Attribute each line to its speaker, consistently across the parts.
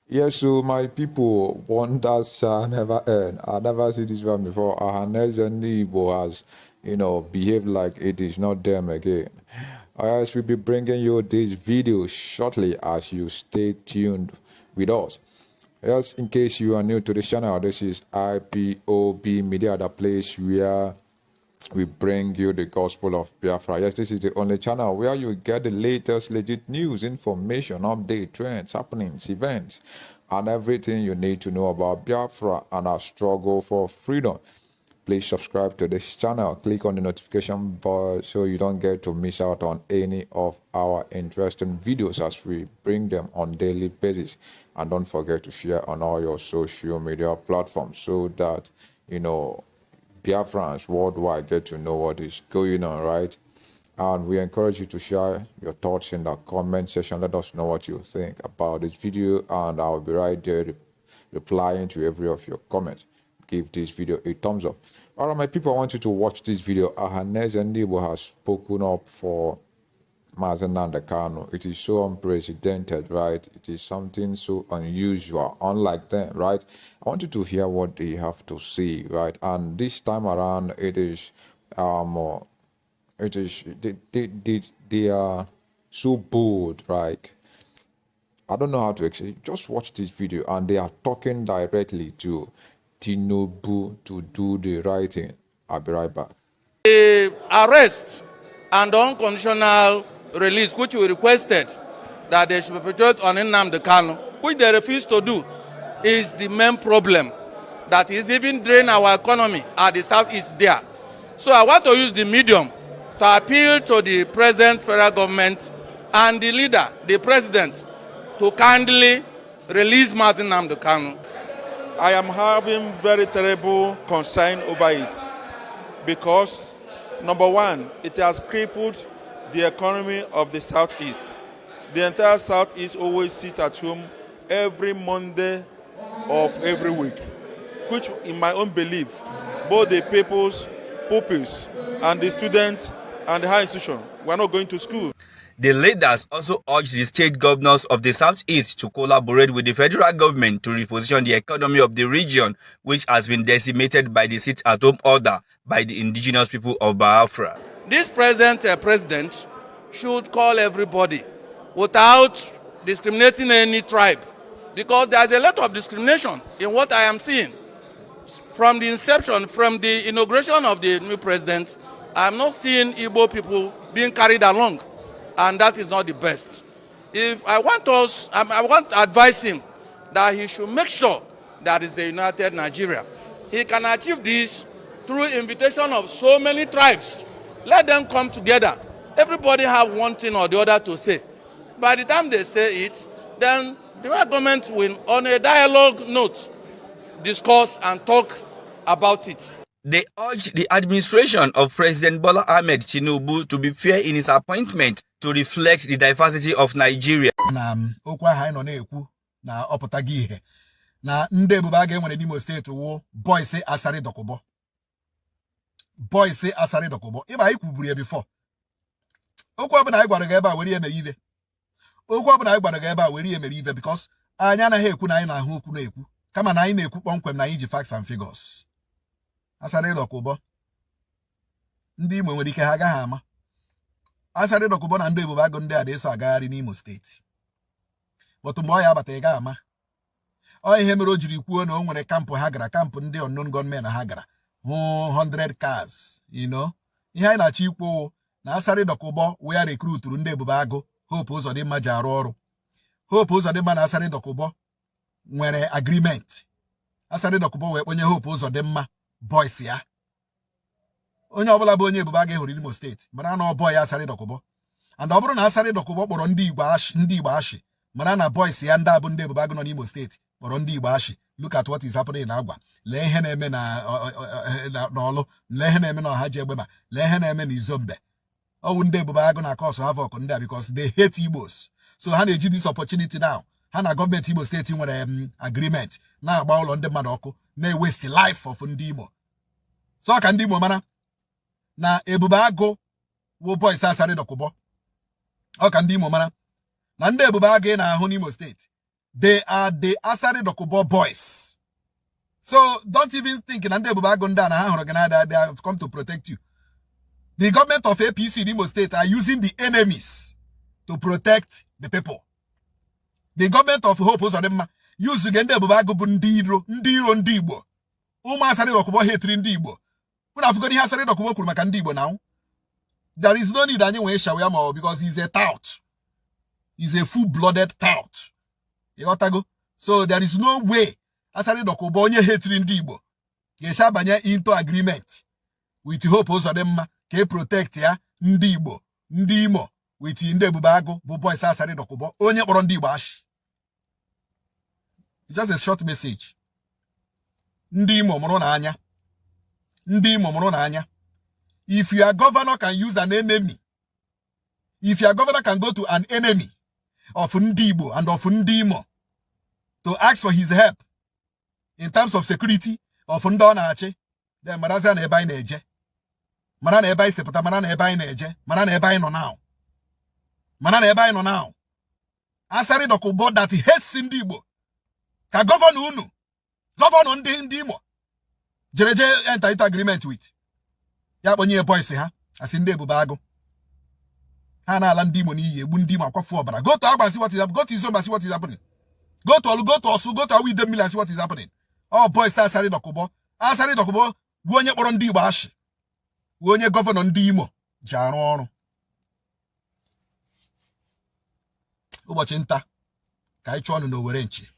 Speaker 1: Yes, so my people, wonders shall never end. I never see this one before. Ohaneze Ndigbo has, behaved like it is not them again. Else we'll be bringing you this video shortly as you stay tuned with us. Else, in case you are new to this channel, this is IPOB Media, the place where we bring you the gospel of Biafra. Yes, this is the only channel where you get the latest legit news, information, update, trends, happenings, events, and everything you need to know about Biafra and our struggle for freedom. Please subscribe to this channel. Click on the notification bell so you don't get to miss out on any of our interesting videos as we bring them on daily basis. And don't forget to share on all your social media platforms so that, Biafrans worldwide get to know what is going on, right? And we encourage you to share your thoughts in the comment section. Let us know what you think about this video, and I'll be right there replying to every of your comments. Give this video a thumbs up. All right, my people, I want you to watch this video. Ohaneze Ndigbo has spoken up for Mazi and Kanu. It is so unprecedented, right? It is something so unusual, unlike them, right? I want you to hear what they have to say, right? And this time around, they are so bold, right? I don't know how to explain. Just watch this video, and they are talking directly to Tinubu to do the right thing. I'll be right back.
Speaker 2: The arrest and unconditional release, which we requested that they should perpetrate on Nnamdi Kanu, which they refuse to do, is the main problem that is even drain our economy at the southeast there. So I want to use the medium to appeal to the present federal government and the leader, the president, to kindly release Mazi Nnamdi Kanu.
Speaker 3: I am having very terrible concern over it because, number one, it has crippled the economy of the Southeast. The entire Southeast always sits at home every Monday of every week, which in my own belief, both the pupils, and the students and the higher institution were not going to school.
Speaker 4: The leaders also urged the state governors of the Southeast to collaborate with the federal government to reposition the economy of the region, which has been decimated by the sit-at-home order by the indigenous people of Biafra.
Speaker 2: This present president should call everybody without discriminating any tribe, because there's a lot of discrimination in what I am seeing. From the inception, from the inauguration of the new president, I'm not seeing Igbo people being carried along, and that is not the best. I want to advise him that he should make sure that is a united Nigeria. He can achieve this through invitation of so many tribes. Let them come together. Everybody have one thing or the other to say. By the time they say it, then the government will, on a dialogue note, discuss and talk about it.
Speaker 4: They urge the administration of President Bola Ahmed Tinubu to be fair in his appointment to reflect the diversity of Nigeria.
Speaker 5: Na okwu aha anyị nọ na-ekwu na ọpụtaghị ihe na ndị ebube aga enwere n'Imo steeti wụ boys asarị dọkụbọ. Boys asarị dọkụbọ. Ịba anyị kwuburu ya before. Okwu ọbụla anyị gwara gị ebe a were ihe mere ive. Okwu ọbụla anyị gwara gị ebe a were ihe mere ive because anyị anaghị ekwu na anyị na-ahụ okwu na-ekwu kama na anyị na-ekwu kpọmkwem na anyị ji facts and figures. Asarị dọkụbọ. Ndị Imo nwere ike ha agaghị ama. Asarị dọkụbọ na ndị ebube agụ ndị a na-eso agagharị n'Imo steeti. But mgbe ọ ya abata ị ga ama. Ọ ihe mere o jiri kwuo na o nwere kampụ ha gara, kampụ ndị unknown gunmen ha gara. 100 cars, Ihe anyị na-achọ ikwu na Asarị dọkụbọ wee rekruturu ndị ebube agụ Hope Uzodimma ji arụ ọrụ. Hope Uzodimma na Asarị dọkụbọ nwere agreement. Asarị dọkụbọ wee kponye Hope Uzodimma boys ya. Onye ọbụla bụ onye ebube agụ hụrụ n'Imo steeti mara na ọ boy ya Asarị dọkụbọ. And ọ bụrụ na Asarị dọkụbọ kpọrọ ndị Igbo ashị mara na boys ya ndị abụ ndị ebube agụ nọ n'Imo steeti kpọrọ ndị Igbo ashị. Look at what is happening na Agwa. Lee ihe na-eme na n'Ọlụ, lee ihe na-eme na Ọhajiagbema, lee ihe na-eme na Izombe. Ọwụ ndị ebube agụ na cause havoc ndị a because they hate Igbos. So ha na-eji this opportunity now. Ha na gọọmenti Igbo steeti nwere agreement na-agba ụlọ ndị mmadụ ọkụ na-waste life of ndị Imo. So ka ndị Imo mara na ebube agụ wụ boys Asarị dọkụbọ. Ọ ka ndị Imo mara na ndị ebube agụ na-ahụ n'Imo steeti They are the Asari Dokubo boys. So don't even think they have come to protect you. The government of APC in Imo State are using the enemies to protect the people. The government of Hope use Gende Bubago Bundiro, Ndigbo. Uma Asari Dokubo hatred Ndigbo. When I've got the Asari Dokubo Ndigbo now, there is no need anyway Shawiyama because he's a tout. He's a full-blooded tout. You got to go? So there is no way Asari Dokubo onye hatred Ndigbo. Geshabanya into agreement with Hope Ozodema ke protect ya Ndigbo, Ndimo with Ndebubago, boys Asari Dokubo onye kpọrọ Ndigbo ash. It's just a short message. Ndimo mụrụ n'anya. Ndimo mụrụ n'anya. If your governor can use an enemy, if your governor can go to an enemy of Ndigbo and of Ndimo to ask for his help in terms of security of Ndonache, then Maraza na eba neje. Mana na eba isepụta, mana na eba neje, mana na eba no now. Mana na eba no now. Asari Dokubo that he hates Ndigbo. Ka governor unu, governor Ndimo, jereje enter into agreement with. Ya bonye boys ha, as in Ndebubago. Ha na ala Ndimo ni egbu Ndimo akwafu obara. Go to Agba see what is happening. Go to Izomba see what is happening. Go to Osu, go to Awidemila see what is happening. Oh boys Asari Dokubo. Asari Dokubo wonye kpọrọ Ndigbo ashi. Wonye governor Ndimo ji arụ ọrụ. Ụbọchị nta ka anyị chụọ ọnụ n'Owere nchi.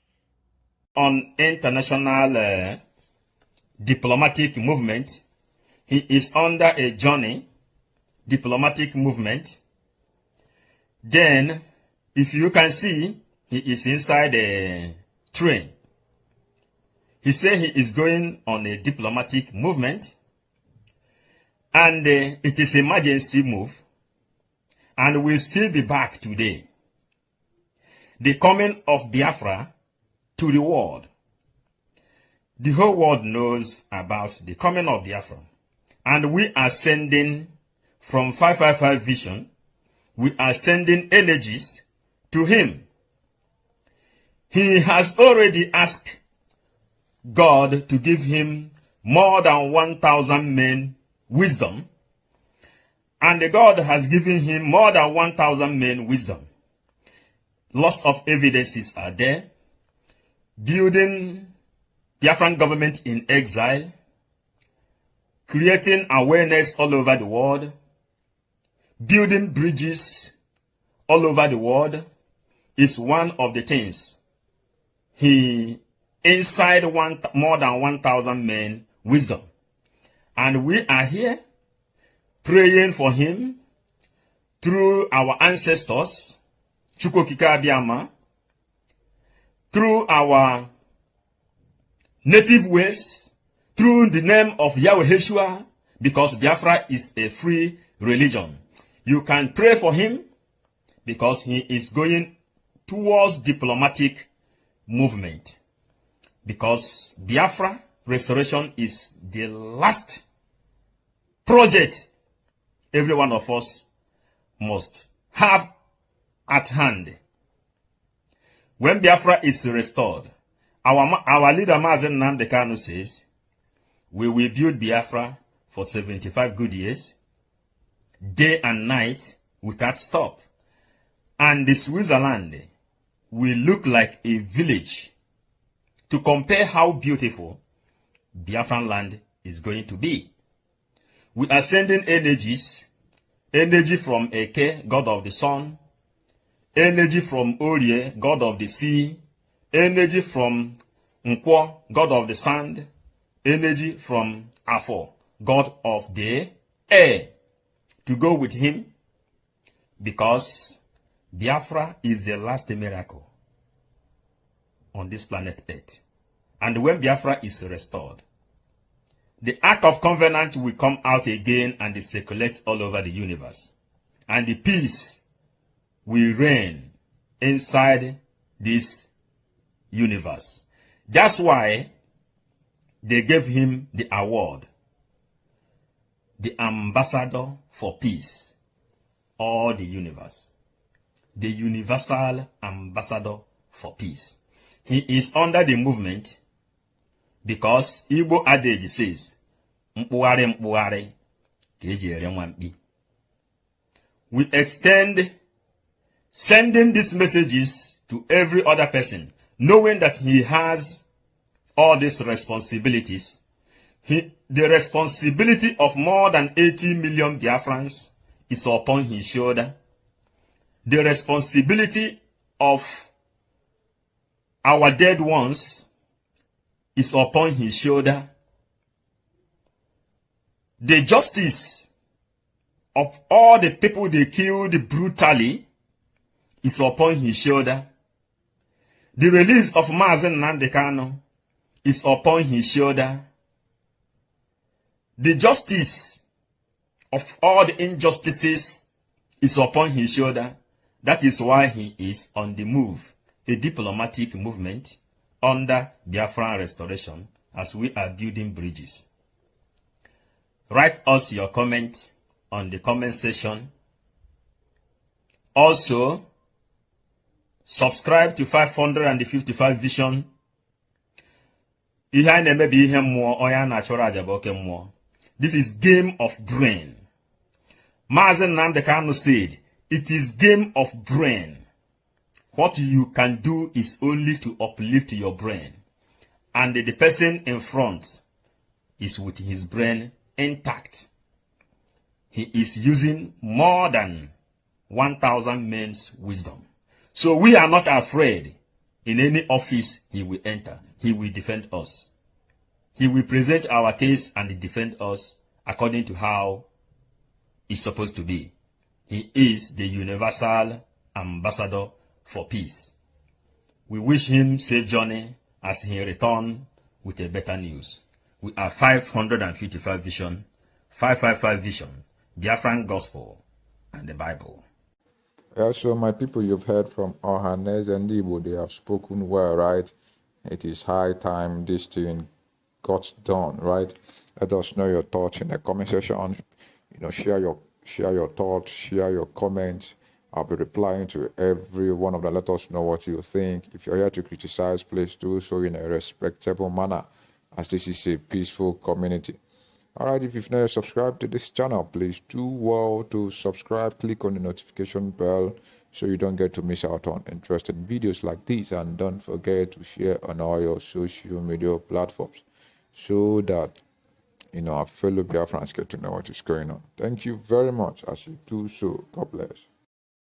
Speaker 6: On international diplomatic movement, he is under a journey, diplomatic movement. Then, if you can see, he is inside a train. He said he is going on a diplomatic movement, and it is emergency move, and will still be back today. The coming of Biafra to the world. The whole world knows about the coming of Biafra. And we are sending from 555 Vision, we are sending energies to him. He has already asked God to give him more than 1,000 men wisdom. And God has given him more than 1,000 men wisdom. Lots of evidences are there. Building Biafran government in exile, creating awareness all over the world, building bridges all over the world is one of the things. He inside more than 1,000 men wisdom. And we are here praying for him through our ancestors, Chukwokika Abiyama, through our native ways, through the name of Yahweh Yeshua, because Biafra is a free religion. You can pray for him because he is going towards diplomatic movement. Because Biafra restoration is the last project every one of us must have at hand. When Biafra is restored, our leader Mazi Nnamdi Kanu says, we will build Biafra for 75 good years, day and night, without stop. And the Switzerland will look like a village to compare how beautiful Biafran land is going to be. We are sending energies, energy from Eke, god of the sun, energy from Orie, god of the sea, energy from Nkwo, god of the sand, energy from Afo, god of the air, to go with him, because Biafra is the last miracle on this planet Earth. And when Biafra is restored, the Ark of Covenant will come out again and circulate all over the universe. And the peace will reign inside this universe. That's why they gave him the award, the ambassador for peace, or the universe, the universal ambassador for peace. He is under the movement because Igbo adage says, "Mkpugharị mkpugharị ka eji ere nwa mkpi." We extend sending these messages to every other person, knowing that he has all these responsibilities. The responsibility of more than 80 million Biafrans is upon his shoulder. The responsibility of our dead ones is upon his shoulder. The justice of all the people they killed brutally is upon his shoulder. The release of Mazi Nnamdi Kanu is upon his shoulder. The justice of all the injustices is upon his shoulder. That is why he is on the move, a diplomatic movement under Biafran restoration as we are building bridges. Write us your comment on the comment section. Also, subscribe to 555 Vision. This is game of brain. Mazi Nnamdi Kanu said, it is game of brain. What you can do is only to uplift your brain. And the person in front is with his brain intact. He is using more than 1,000 men's wisdom. So we are not afraid. In any office he will enter, he will defend us. He will present our case and defend us according to how it's supposed to be. He is the universal ambassador for peace. We wish him safe journey as he returns with a better news. We are 555 Vision, 555 Vision, Biafran Gospel, and the Bible.
Speaker 1: Yeah, so my people, you've heard from Ohaneze and Ndigbo. They have spoken well, right? It is high time this thing got done, right? Let us know your thoughts in the comment section. Share your thoughts, share your comments. I'll be replying to every one of them. Let us know what you think. If you're here to criticize, please do so in a respectable manner, as this is a peaceful community. All right, if you've never subscribed to this channel, please do well to subscribe. Click on the notification bell so you don't get to miss out on interesting videos like this. And don't forget to share on all your social media platforms so that our fellow Biafrans get to know what is going on. Thank you very much as you do so. God bless.